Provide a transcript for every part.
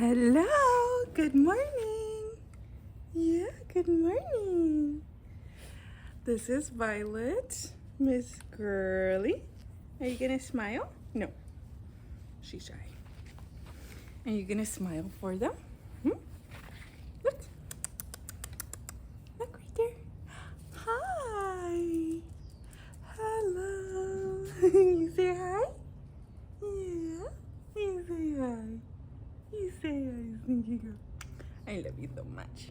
Hello, good morning. Yeah, good morning. This is Violet, Miss Girly. Are you gonna smile? No, she's shy. Are you gonna smile for them? Look. Look right there. Hi. Hello. You say hi? Yeah. You say hi. You say hi, Sneaky Girl. I love you so much.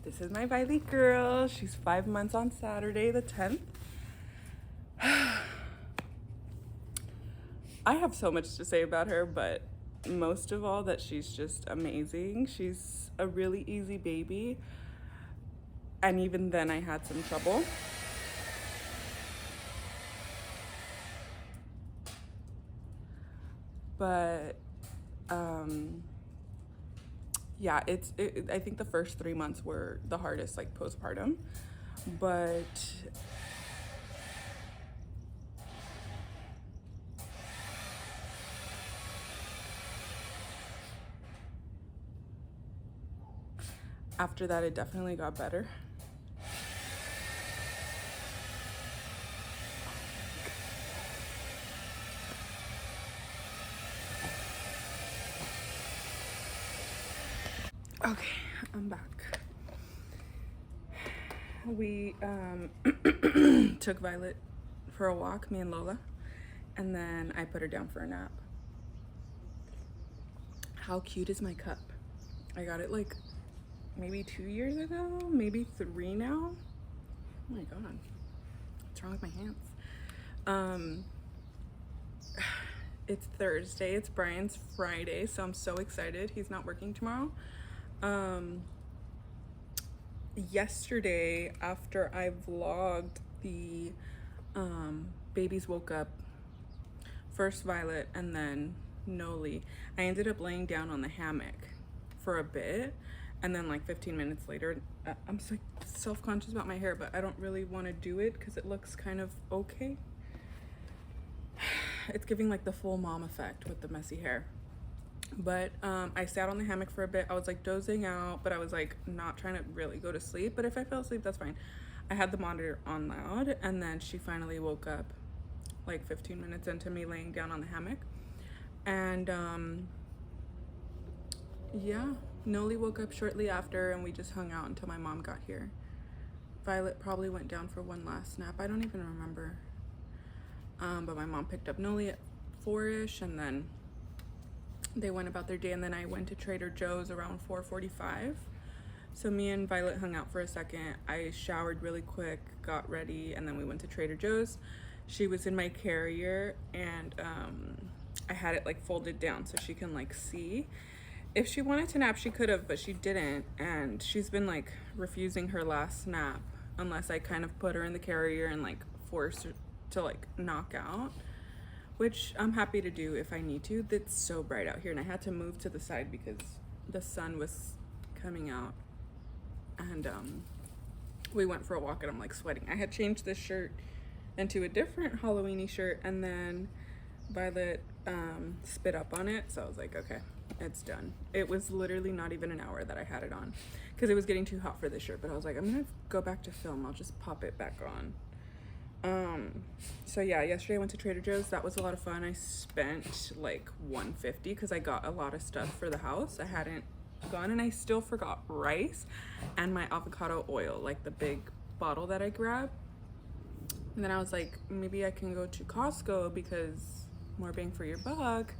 This is my Violet girl. She's 5 months on Saturday, the 10th. I have so much to say about her, but most of all that she's just amazing. She's a really easy baby. And even then I had some trouble. But yeah, I think the first 3 months were the hardest, like postpartum, but after that it definitely got better. Okay, I'm back. We took Violet for a walk, me and Lola, and then I put her down for a nap. How cute is my cup? I got it like maybe 2 years ago, maybe 3 now. Oh my god, what's wrong with my hands? It's Thursday, it's Brian's Friday, so I'm so excited. He's not working tomorrow. Yesterday, after I vlogged the babies woke up, first Violet and then Noli, I ended up laying down on the hammock for a bit, and then like 15 minutes later, I'm so self-conscious about my hair, but I don't really want to do it because it looks kind of okay. It's giving like the full mom effect with the messy hair. But I sat on the hammock for a bit. I was like dozing out, but I was like not trying to really go to sleep. But if I fell asleep, that's fine. I had the monitor on loud, and then she finally woke up like 15 minutes into me laying down on the hammock. And yeah, Noli woke up shortly after, and we just hung out until my mom got here. Violet probably went down for one last nap. I don't even remember. But my mom picked up Noli at 4-ish, and then they went about their day, and then I went to Trader Joe's around 4:45. So me and Violet hung out for a second. I showered really quick, got ready, and then we went to Trader Joe's. She was in my carrier, and I had it like folded down so she can like see. If she wanted to nap, she could have, but she didn't, and she's been like refusing her last nap unless I kind of put her in the carrier and like force her to like knock out, which I'm happy to do if I need to. It's so bright out here, and I had to move to the side because the sun was coming out. And we went for a walk, and I'm like sweating. I had changed this shirt into a different Halloween-y shirt, and then Violet spit up on it, so I was like, okay, it's done. It was literally not even an hour that I had it on because it was getting too hot for this shirt, but I was like, I'm gonna go back to film. I'll just pop it back on. So yeah, yesterday I went to Trader Joe's. That was a lot of fun. I spent like $150 because I got a lot of stuff for the house. I hadn't gone, and I still forgot rice and my avocado oil, like the big bottle that I grabbed. And then I was like, maybe I can go to Costco because more bang for your buck.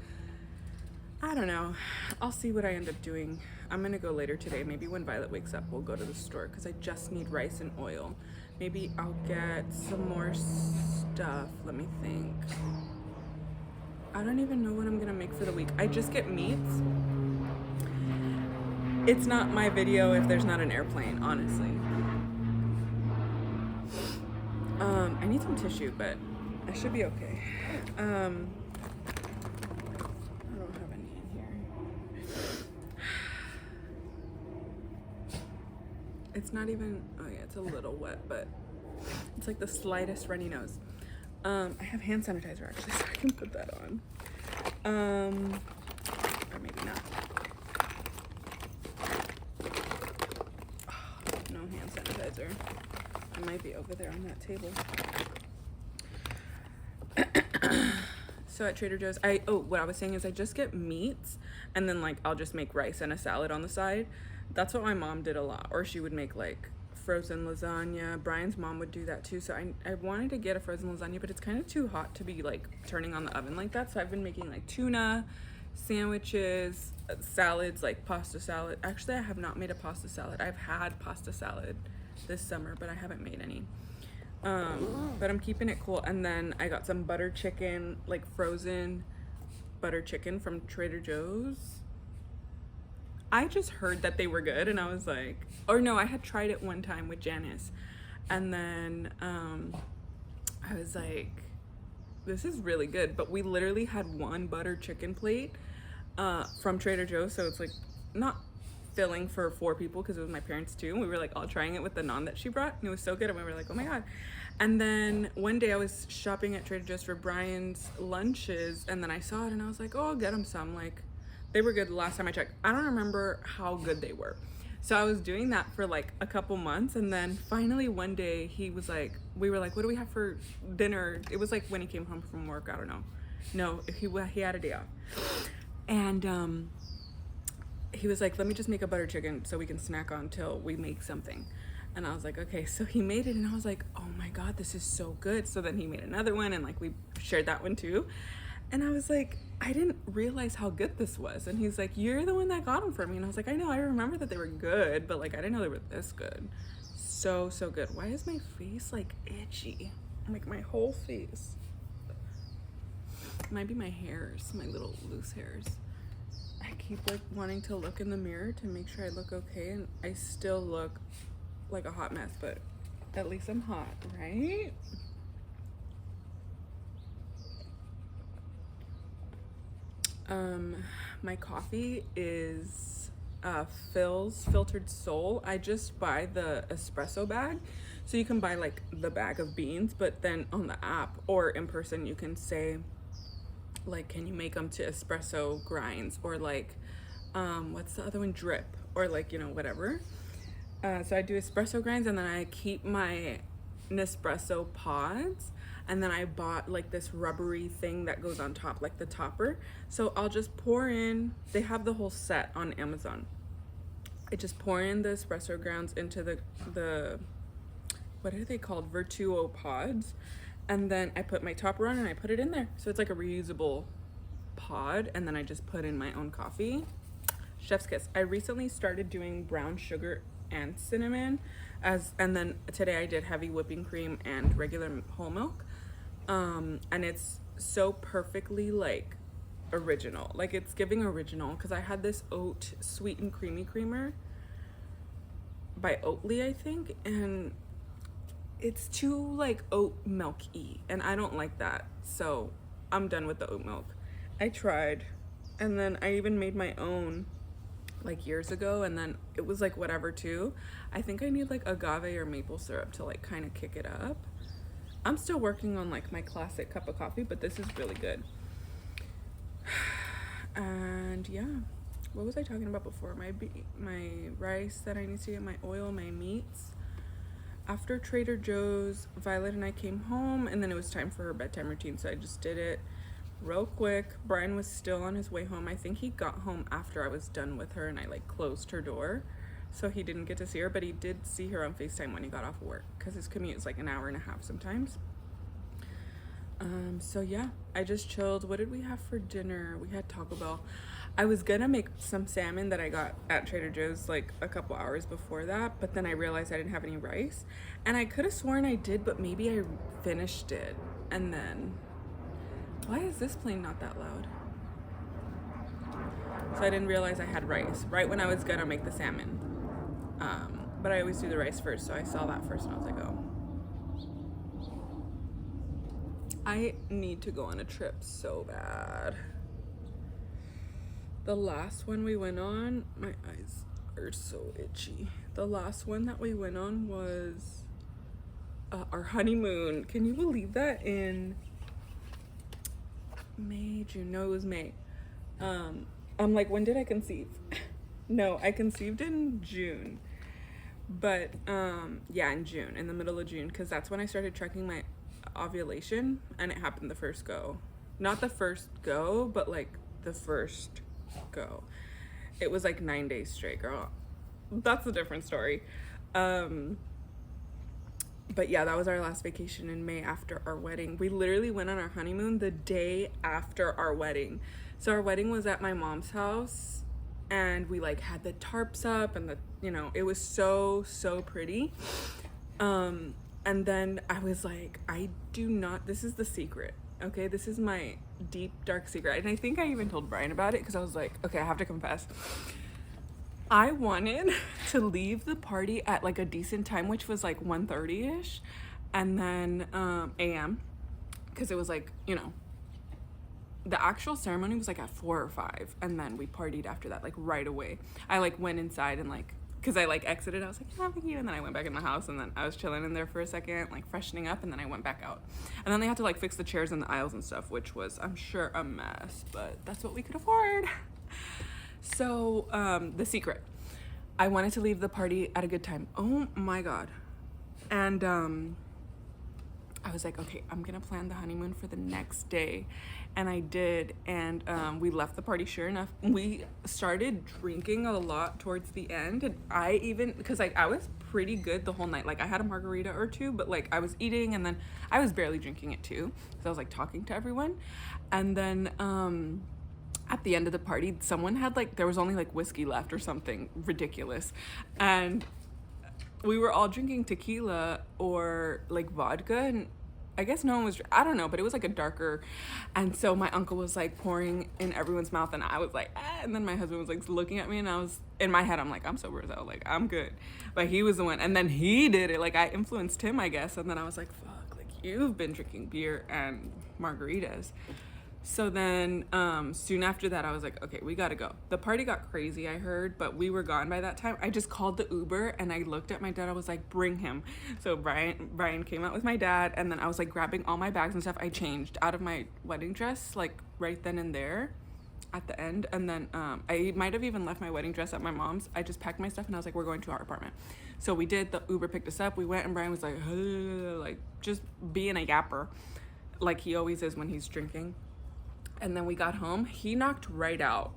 I don't know. I'll see what I end up doing. I'm gonna go later today. Maybe when Violet wakes up, we'll go to the store because I just need rice and oil. Maybe I'll get some more stuff. Let me think. I don't even know what I'm gonna make for the week. I just get meats. It's not my video if there's not an airplane, honestly. I need some tissue, but I should be okay. I don't have any in here. It's not even, oh yeah, it's a little wet, but it's like the slightest runny nose. I have hand sanitizer actually, so I can put that on. Or maybe not. freezer. It might be over there on that table. So at Trader Joe's, what I was saying is I just get meats and then like I'll just make rice and a salad on the side. That's what my mom did a lot. Or she would make like frozen lasagna. Brian's mom would do that too. So I wanted to get a frozen lasagna, but it's kind of too hot to be like turning on the oven like that. So I've been making like tuna sandwiches, salads, like pasta salad. Actually, I have not made a pasta salad. I've had pasta salad this summer, but I haven't made any. But I'm keeping it cool. And then I got some butter chicken, like frozen butter chicken from Trader Joe's. I just heard that they were good and I was like, or no, I had tried it one time with Janice. And then I was like, this is really good. But we literally had one butter chicken plate from Trader Joe's. So it's like not filling for 4 people because it was my parents too. And we were like all trying it with the naan that she brought. And it was so good. And we were like, oh my God. And then one day I was shopping at Trader Joe's for Brian's lunches. And then I saw it and I was like, oh, I'll get him some. Like, they were good the last time I checked. I don't remember how good they were. So I was doing that for like a couple months. And then finally one day he was like, we were like, what do we have for dinner? It was like when he came home from work. I don't know. No, he had a day off. And he was like, let me just make a butter chicken so we can snack on till we make something. And I was like, okay. So he made it and I was like, oh my God, this is so good. So then he made another one and like we shared that one too. And I was like, I didn't realize how good this was. And he's like, you're the one that got them for me. And I was like, I know, I remember that they were good, but like I didn't know they were this good. So good. Why is my face like itchy? Like my whole face. It might be my hairs, my little loose hairs. I keep like wanting to look in the mirror to make sure I look okay, and I still look like a hot mess, but at least I'm hot, right? My coffee is Phil's Filtered Soul. I just buy the espresso bag, so you can buy like the bag of beans, but then on the app or in person you can say like, can you make them to espresso grinds, or like what's the other one, drip, or like, you know, whatever. So I do espresso grinds, and then I keep my Nespresso pods, and then I bought like this rubbery thing that goes on top, like the topper. So I'll just pour in, they have the whole set on Amazon. I just pour in the espresso grounds into the what are they called, Virtuo pods, and then I put my topper on and I put it in there. So it's like a reusable pod, and then I just put in my own coffee. Chef's kiss. I recently started doing brown sugar and cinnamon, and then today I did heavy whipping cream and regular whole milk, and it's so perfectly like original, like it's giving original, because I had this oat sweet and creamy creamer by Oatly, I think, and it's too like oat milk-y, and I don't like that, so I'm done with the oat milk. I tried, and then I even made my own like years ago, and then it was like whatever too. I think I need like agave or maple syrup to like kind of kick it up. I'm still working on like my classic cup of coffee, but this is really good. And yeah, what was I talking about before? My rice that I need to get, my oil, my meats. After Trader Joe's, Violet and I came home, and then it was time for her bedtime routine, so I just did it real quick. Brian was still on his way home. I think he got home after I was done with her and I like closed her door, so he didn't get to see her, but he did see her on FaceTime when he got off work, because his commute is like an hour and a half sometimes. So yeah, I just chilled. What did we have for dinner? We had Taco Bell. I was gonna make some salmon that I got at Trader Joe's like a couple hours before that, but then I realized I didn't have any rice, and I could have sworn I did, but maybe I finished it. And then, why is this plane not that loud? So I didn't realize I had rice right when I was gonna make the salmon. But I always do the rice first, so I saw that first and I was like, oh. I need to go on a trip so bad. The last one we went on, my eyes are so itchy. The last one that we went on was our honeymoon. Can you believe that? In May, June, no, it was May. I'm like, when did I conceive? No, I conceived in June, But yeah, in June, in the middle of June, because that's when I started tracking my ovulation, and it happened the first go. Not the first go, but like the first go. It was like 9 days straight, girl. That's a different story. But yeah, that was our last vacation in May after our wedding. We literally went on our honeymoon the day after our wedding. So our wedding was at my mom's house, and we like had the tarps up, and it was so pretty. And then I was like, this is the secret. Okay, this is my deep dark secret. And I think I even told Brian about it, because I was like, okay, I have to confess. I wanted to leave the party at like a decent time, which was like 1:30ish, and then a.m., because it was like, the actual ceremony was like at 4 or 5, and then we partied after that, like right away. I like went inside and like, because I like exited, I was like, oh, thank you, and then I went back in the house, and then I was chilling in there for a second, like freshening up, and then I went back out. And then they had to like fix the chairs and the aisles and stuff, which was, I'm sure, a mess, but that's what we could afford. So the secret, I wanted to leave the party at a good time. Oh my god. And I was like, okay, I'm gonna plan the honeymoon for the next day. And I did. And we left the party. Sure enough, we started drinking a lot towards the end. And I even, because like I was pretty good the whole night. Like I had a margarita or two, but like I was eating, and then I was barely drinking it too, because I was like talking to everyone. And then at the end of the party, someone had like, there was only like whiskey left or something ridiculous, and we were all drinking tequila or like vodka, and I guess no one was, I don't know, but it was like a darker. And so my uncle was like pouring in everyone's mouth, and I was like, and then my husband was like looking at me, and I was, in my head, I'm like, I'm sober as hell, like I'm good. But he was the one, and then he did it, like I influenced him, I guess. And then I was like, fuck, like you've been drinking beer and margaritas. So then soon after that, I was like, okay, we gotta go. The party got crazy, I heard, but we were gone by that time. I just called the Uber, and I looked at my dad. I was like, bring him. So Brian came out with my dad, and then I was like grabbing all my bags and stuff. I changed out of my wedding dress like right then and there at the end. And then I might have even left my wedding dress at my mom's. I just packed my stuff, and I was like, we're going to our apartment. So we did. The Uber picked us up. We went, and Brian was like just being a yapper, like he always is when he's drinking. And then we got home. He knocked right out,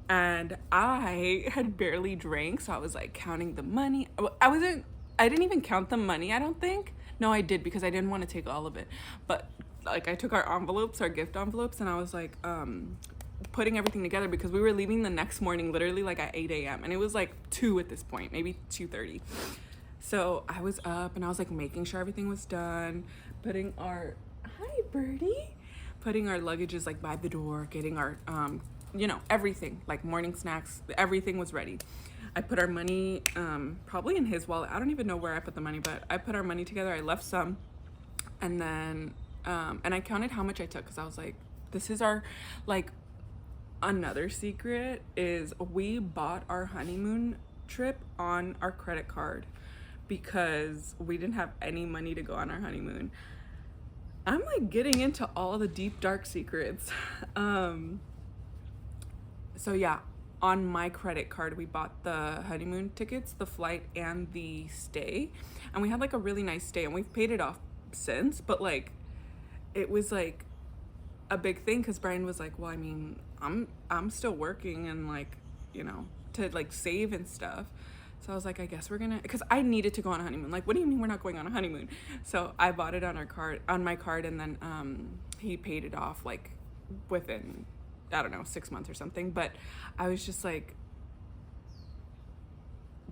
and I had barely drank, so I was like counting the money. I didn't even count the money, I don't think. No, I did, because I didn't want to take all of it. But like I took our envelopes, our gift envelopes, and I was like putting everything together, because we were leaving the next morning, literally like at 8 a.m. and it was like 2 at this point, maybe 2:30. So I was up, and I was like making sure everything was done, putting our, hi birdie, putting our luggages like by the door, getting our everything, like morning snacks, everything was ready. I put our money probably in his wallet. I don't even know where I put the money, but I put our money together. I left some, and then and I counted how much I took, because I was like, this is our, like, another secret is we bought our honeymoon trip on our credit card, because we didn't have any money to go on our honeymoon. I'm like getting into all the deep dark secrets. So yeah, on my credit card, we bought the honeymoon tickets, the flight, and the stay. And we had like a really nice stay, and we've paid it off since, but like it was like a big thing, because Brian was like, well, I mean, I'm still working, and like, to like save and stuff. So I was like, I guess we're gonna, because I needed to go on a honeymoon. Like, what do you mean we're not going on a honeymoon? So I bought it on my card, and then he paid it off like within, I don't know, 6 months or something. But I was just like,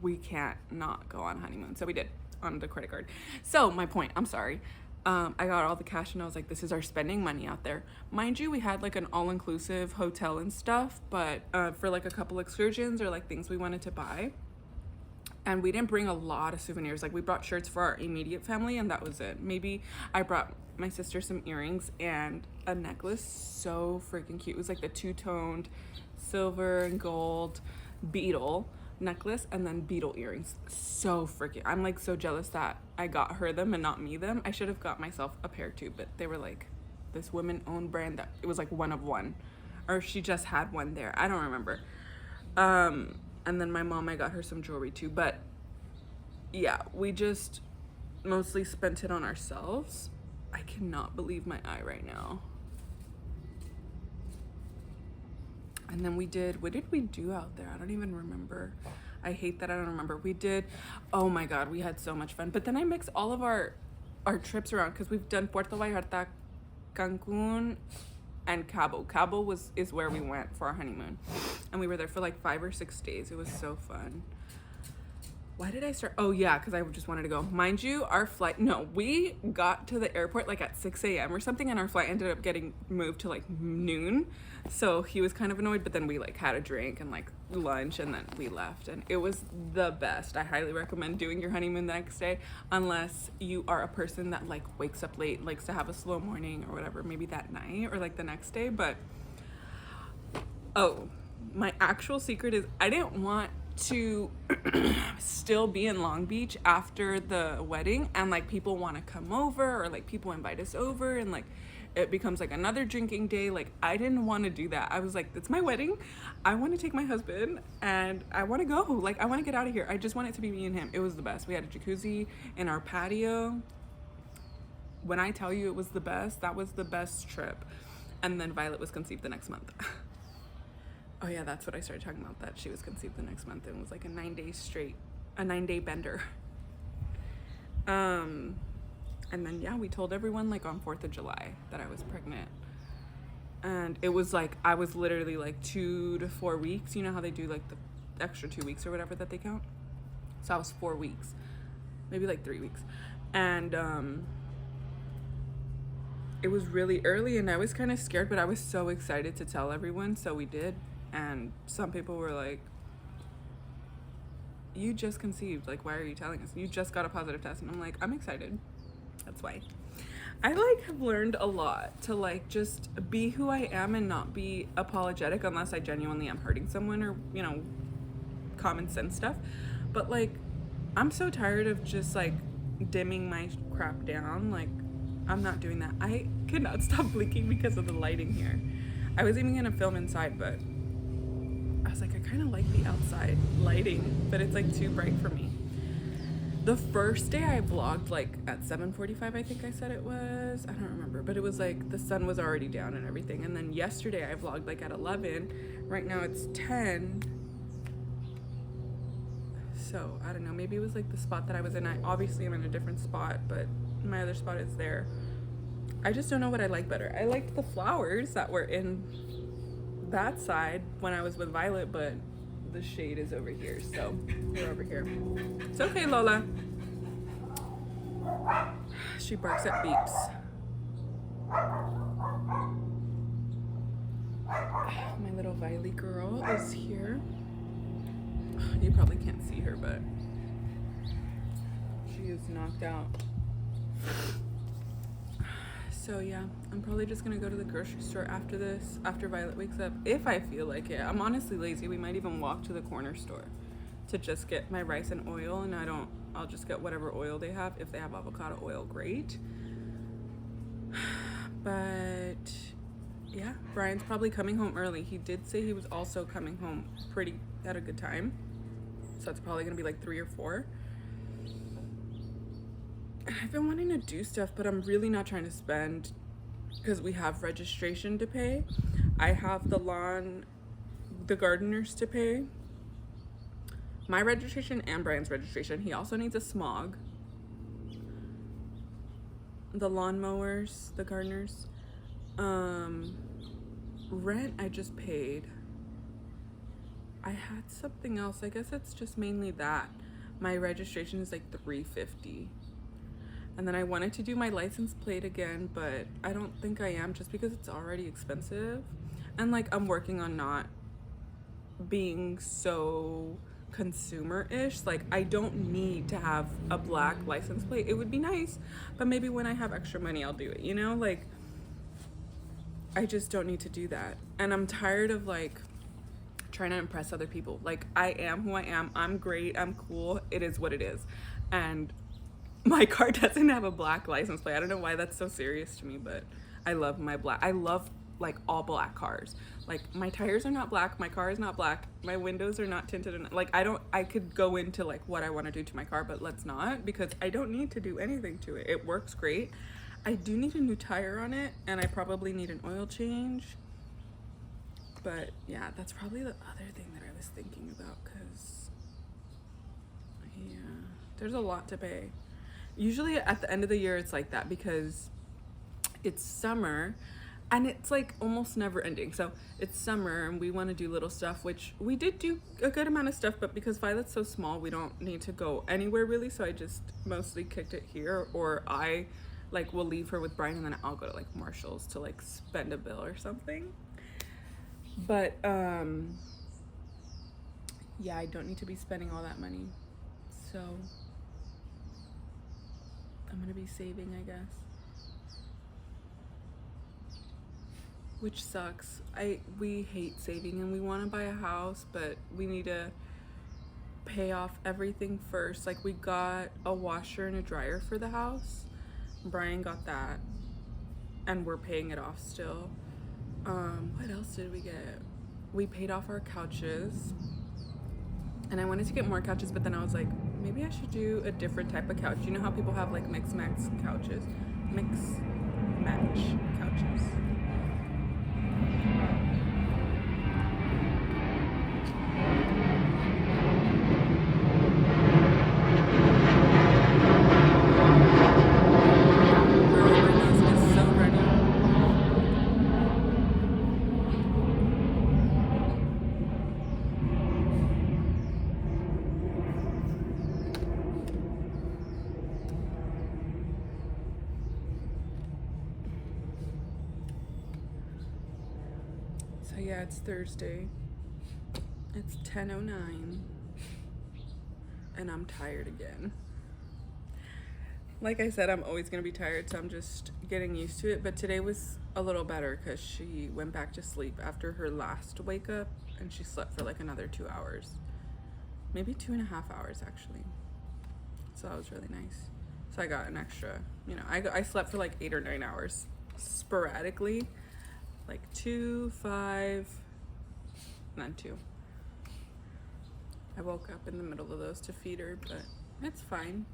we can't not go on a honeymoon. So we did, on the credit card. So my point, I'm sorry. I got all the cash, and I was like, this is our spending money out there. Mind you, we had like an all-inclusive hotel and stuff, but for like a couple excursions or like things we wanted to buy. And we didn't bring a lot of souvenirs. Like we brought shirts for our immediate family, and that was it. Maybe I brought my sister some earrings and a necklace, so freaking cute. It was like the two-toned silver and gold beetle necklace, and then beetle earrings. So freaking, I'm like so jealous that I got her them and not me them. I should have got myself a pair too, but they were like this women-owned brand that it was like one of one, or she just had one there. I don't remember. And then my mom, I got her some jewelry too. But yeah, we just mostly spent it on ourselves. I cannot believe my eye right now. And then what did we do out there? I don't even remember. I hate that I don't remember. Oh my God, we had so much fun. But then I mix all of our trips around, because we've done Puerto Vallarta, Cancun, and Cabo. Cabo is where we went for our honeymoon. And we were there for like 5 or 6 days. It was so fun. Why did I start? Oh yeah, because I just wanted to go. Mind you, we got to the airport like at 6 a.m. or something, and our flight ended up getting moved to like noon. So he was kind of annoyed, but then we like had a drink and like lunch, and then we left, and it was the best. I highly recommend doing your honeymoon the next day, unless you are a person that like wakes up late, likes to have a slow morning or whatever, maybe that night or like the next day. But oh, my actual secret is I didn't want to still be in Long Beach after the wedding, and like people want to come over, or like people invite us over, and like it becomes like another drinking day. Like I didn't want to do that. I was like, it's my wedding, I want to take my husband and I want to go, like I want to get out of here. I just want it to be me and him. It was the best. We had a jacuzzi in our patio. When I tell you it was the best, that was the best trip. And then Violet was conceived the next month. Oh yeah, that's what I started talking about, that she was conceived the next month, and it was like a 9-day bender. And then yeah, we told everyone like on 4th of July that I was pregnant. And it was like, I was literally like 2 to 4 weeks. You know how they do like the extra 2 weeks or whatever that they count? So I was 4 weeks, maybe like 3 weeks. And it was really early, and I was kind of scared, but I was so excited to tell everyone, so we did. And some people were like, you just conceived, like why are you telling us? You just got a positive test. And I'm like, I'm excited, that's why. I like have learned a lot to like just be who I am and not be apologetic unless I genuinely am hurting someone, or you know, common sense stuff. But like I'm so tired of just like dimming my crap down. Like I'm not doing that. I cannot stop blinking because of the lighting here. I was even gonna film inside, but I was like, I kind of like the outside lighting, but it's like too bright for me. The first day I vlogged like at 7:45, I think I said it was. I don't remember, but it was like the sun was already down and everything. And then yesterday I vlogged like at 11. Right now it's 10. So I don't know, maybe it was like the spot that I was in. I obviously am in a different spot, but my other spot is there. I just don't know what I like better. I liked the flowers that were in that side when I was with Violet, but the shade is over here, so we're over here. It's okay, Lola. She barks at beeps. My little Violet girl is here. You probably can't see her, but she is knocked out. So yeah, I'm probably just gonna go to the grocery store after this, after Violet wakes up, if I feel like it. I'm honestly lazy. We might even walk to the corner store to just get my rice and oil, and I'll just get whatever oil they have. If they have avocado oil, great. But yeah, Brian's probably coming home early. He did say he was also coming home at a good time. So it's probably gonna be like 3 or 4. I've been wanting to do stuff, but I'm really not trying to spend because we have registration to pay. I have the gardeners to pay. My registration and Brian's registration. He also needs a smog. The lawnmowers, the gardeners. Rent I just paid. I had something else. I guess it's just mainly that. My registration is like $350. And then I wanted to do my license plate again, but I don't think I am, just because it's already expensive. And like I'm working on not being so consumer-ish. Like I don't need to have a black license plate. It would be nice, but maybe when I have extra money I'll do it, you know? Like I just don't need to do that. And I'm tired of like trying to impress other people. Like I am who I am. I'm great. I'm cool. It is what it is. And my car doesn't have a black license plate. I don't know why that's so serious to me, but I love my black. I love like all black cars. Like my tires are not black, my car is not black, my windows are not tinted, and like I could go into like what I want to do to my car, but let's not, because I don't need to do anything to it. It works great. I do need a new tire on it, and I probably need an oil change. But yeah, that's probably the other thing that I was thinking about, because yeah, there's a lot to pay. Usually at the end of the year it's like that, because it's summer and it's like almost never ending. So it's summer and we want to do little stuff, which we did do a good amount of stuff, but because Violet's so small, we don't need to go anywhere really. So I just mostly kicked it here, or I like will leave her with Brian and then I'll go to like Marshall's to like spend a bill or something. But yeah, I don't need to be spending all that money, so I'm gonna be saving, I guess, which sucks. We hate saving and we want to buy a house, but we need to pay off everything first. Like we got a washer and a dryer for the house. Brian got that and we're paying it off still. What else did we get? We paid off our couches, and I wanted to get more couches, but then I was like, maybe I should do a different type of couch. You know how people have like mix match couches? Mix match couches. Yeah, it's Thursday. It's 10:09 and I'm tired again. Like I said, I'm always gonna be tired, so I'm just getting used to it. But today was a little better because she went back to sleep after her last wake up, and she slept for like another 2 hours, maybe 2.5 hours actually. So that was really nice. So I got an extra, you know, I slept for like 8 or 9 hours sporadically. Like 2, 5, and then 2. I woke up in the middle of those to feed her, but it's fine.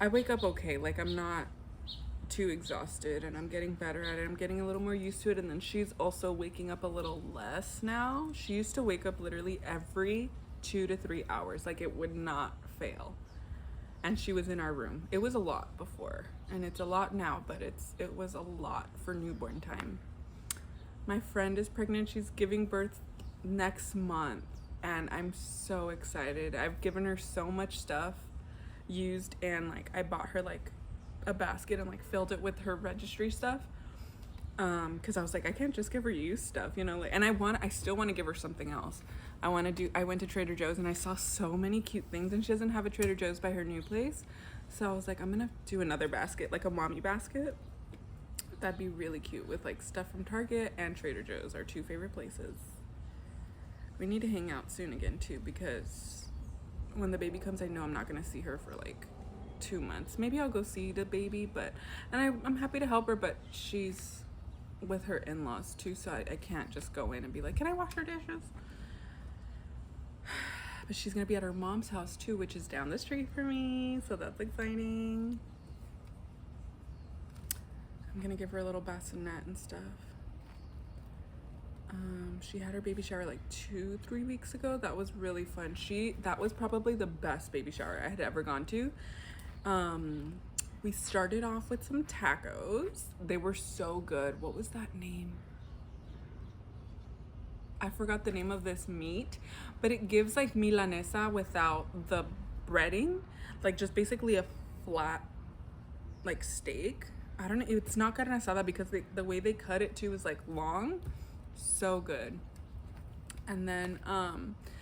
I wake up okay, like I'm not too exhausted, and I'm getting better at it. I'm getting a little more used to it, and then she's also waking up a little less now. She used to wake up literally every 2 to 3 hours, like it would not fail. And she was in our room. It was a lot before, and it's a lot now, but it was a lot for newborn time. My friend is pregnant. She's giving birth next month, and I'm so excited. I've given her so much stuff used, and like I bought her like a basket and like filled it with her registry stuff, because I was like, I can't just give her used stuff, you know, like, and I still want to give her something else. I went to Trader Joe's and I saw so many cute things, and she doesn't have a Trader Joe's by her new place. So I was like, I'm gonna do another basket, like a mommy basket. That'd be really cute with like stuff from Target and Trader Joe's, our 2 favorite places. We need to hang out soon again too, because when the baby comes, I know I'm not gonna see her for like 2 months. Maybe I'll go see the baby, and I'm happy to help her, but she's with her in-laws too, so I can't just go in and be like, can I wash her dishes? But she's gonna be at her mom's house too, which is down the street for me, so that's exciting. I'm gonna give her a little bassinet and stuff. She had her baby shower like 2-3 weeks ago. That was really fun. That was probably the best baby shower I had ever gone to. We started off with some tacos. They were so good. What was that name? I forgot the name of this meat, but it gives like milanesa without the breading, like just basically a flat like steak. I don't know, it's not carne asada because the way they cut it too is like long. So good. And then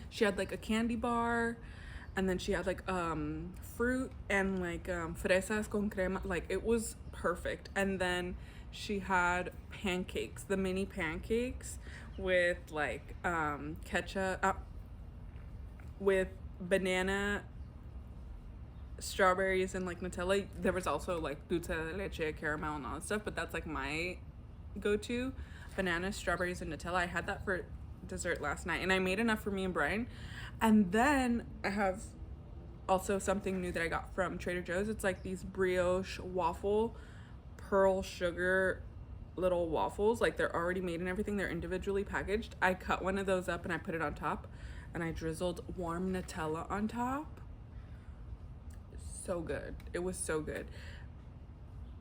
she had like a candy bar, and then she had like fruit and like fresas con crema. Like it was perfect. And then she had pancakes, the mini pancakes with like ketchup, with banana, strawberries, and like Nutella. There was also like dulce de leche, caramel, and all that stuff, but that's like my go to, bananas, strawberries, and Nutella. I had that for dessert last night, and I made enough for me and Brian. And then I have also something new that I got from Trader Joe's. It's like these brioche waffle pearl sugar little waffles. Like, they're already made and everything. They're individually packaged. I cut one of those up and I put it on top, and I drizzled warm Nutella on top. So good. It was so good.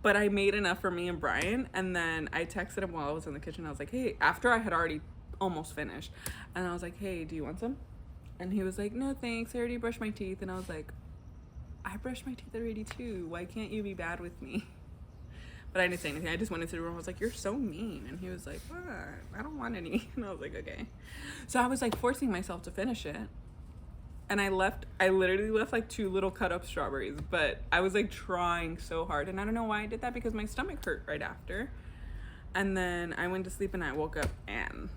But I made enough for me and Brian, and then I texted him while I was in the kitchen. I was like, hey, after I had already almost finished, and I was like, hey, do you want some? And he was like, no thanks, I already brushed my teeth. And I was like, I brushed my teeth already too. Why can't you be bad with me? But I didn't say anything. I just went into the room. I was like, you're so mean. And he was like, what? I don't want any. And I was like, okay. So I was like forcing myself to finish it. And I literally left like 2 little cut up strawberries, but I was like trying so hard. And I don't know why I did that, because my stomach hurt right after. And then I went to sleep and I woke up, and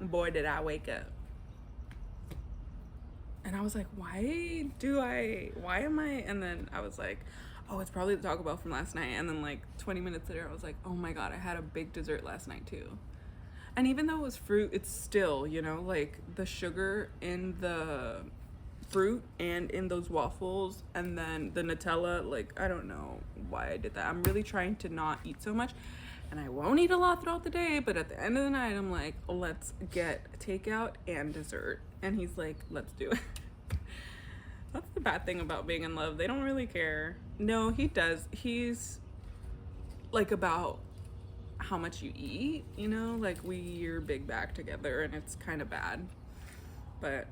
boy, did I wake up. And I was like, why am I? And then I was like, oh, it's probably the Taco Bell from last night. And then like 20 minutes later, I was like, oh my God, I had a big dessert last night too. And even though it was fruit, it's still, you know, like the sugar in the fruit and in those waffles, and then the Nutella, like, I don't know why I did that. I'm really trying to not eat so much, and I won't eat a lot throughout the day, but at the end of the night, I'm like, let's get takeout and dessert. And he's like, let's do it. That's the bad thing about being in love. They don't really care. No, he does. He's like about how much you eat, you know, like we're big bag together, and it's kind of bad, but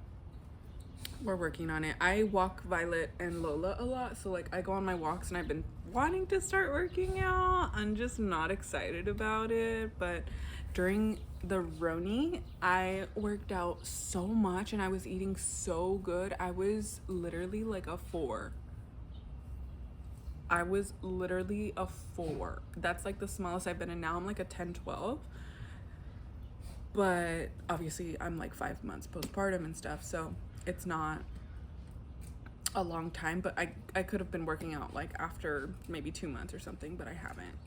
we're working on it. I walk Violet and Lola a lot, so like I go on my walks, and I've been wanting to start working out. I'm just not excited about it, but during the Roni, I worked out so much, and I was eating so good. I was literally like a 4. I was literally a 4. That's like the smallest I've been, and now I'm like a 10, 12. But obviously I'm like 5 months postpartum and stuff, so it's not a long time, but I could have been working out like after maybe 2 months or something, but I haven't.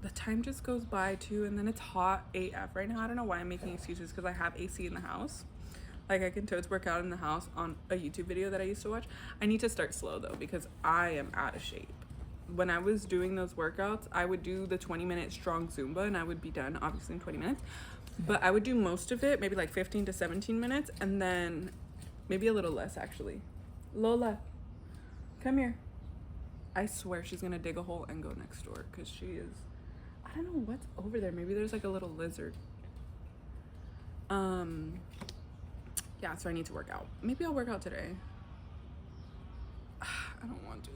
The time just goes by too, and then it's hot AF right now. I don't know why I'm making excuses, because I have AC in the house. Like, I can totes work out in the house on a YouTube video that I used to watch. I need to start slow though, because I am out of shape. When I was doing those workouts, I would do the 20-minute strong Zumba, and I would be done obviously in 20 minutes. But I would do most of it, maybe like 15 to 17 minutes, and then maybe a little less actually. Lola, come here. I swear she's gonna dig a hole and go next door, because she is, I don't know what's over there. Maybe there's like a little lizard. Yeah, so I need to work out. Maybe I'll work out today. I don't want to.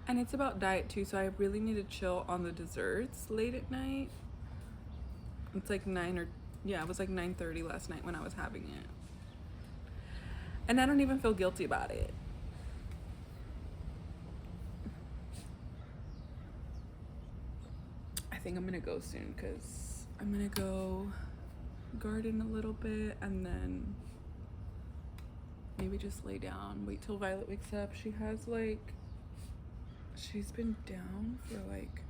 And it's about diet too, so I really need to chill on the desserts late at night. It's like it was like 9:30 last night when I was having it. And I don't even feel guilty about it. I think I'm gonna go soon, because I'm gonna go garden a little bit, and then maybe just lay down, wait till Violet wakes up. She's been down for like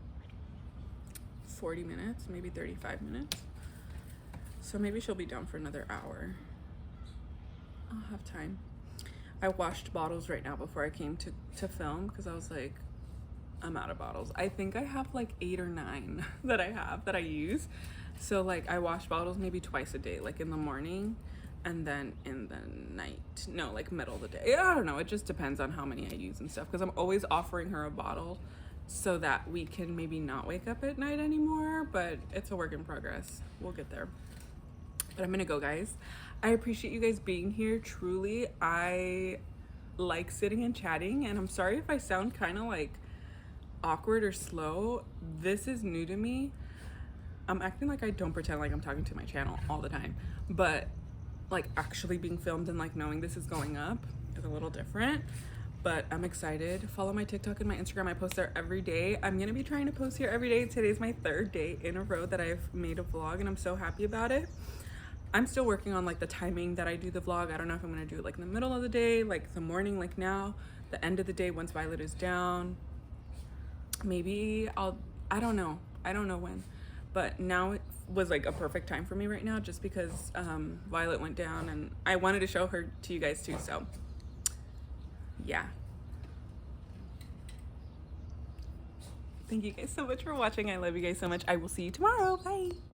40 minutes, maybe 35 minutes, so maybe she'll be down for another hour. I'll have time. I washed bottles right now before I came to film, because I was like, I'm out of bottles. I think I have like 8 or 9 that I use. So like I wash bottles maybe twice a day, like in the morning and then in the night. No, like middle of the day. I don't know. It just depends on how many I use and stuff, because I'm always offering her a bottle so that we can maybe not wake up at night anymore, but it's a work in progress. We'll get there. But I'm gonna go, guys. I appreciate you guys being here. Truly, I like sitting and chatting, and I'm sorry if I sound kind of like awkward or slow. This is new to me. I'm acting like I don't pretend like I'm talking to my channel all the time, but like actually being filmed and like knowing this is going up is a little different. But I'm excited. Follow my TikTok and my Instagram. I post there every day. I'm gonna be trying to post here every day. Today's my 3rd day in a row that I've made a vlog, and I'm so happy about it. I'm still working on like the timing that I do the vlog. I don't know if I'm gonna do it like in the middle of the day, like the morning, like now, the end of the day once Violet is down. Maybe I don't know. I don't know when, but now it was like a perfect time for me right now, just because Violet went down and I wanted to show her to you guys too. So yeah. Thank you guys so much for watching. I love you guys so much. I will see you tomorrow. Bye.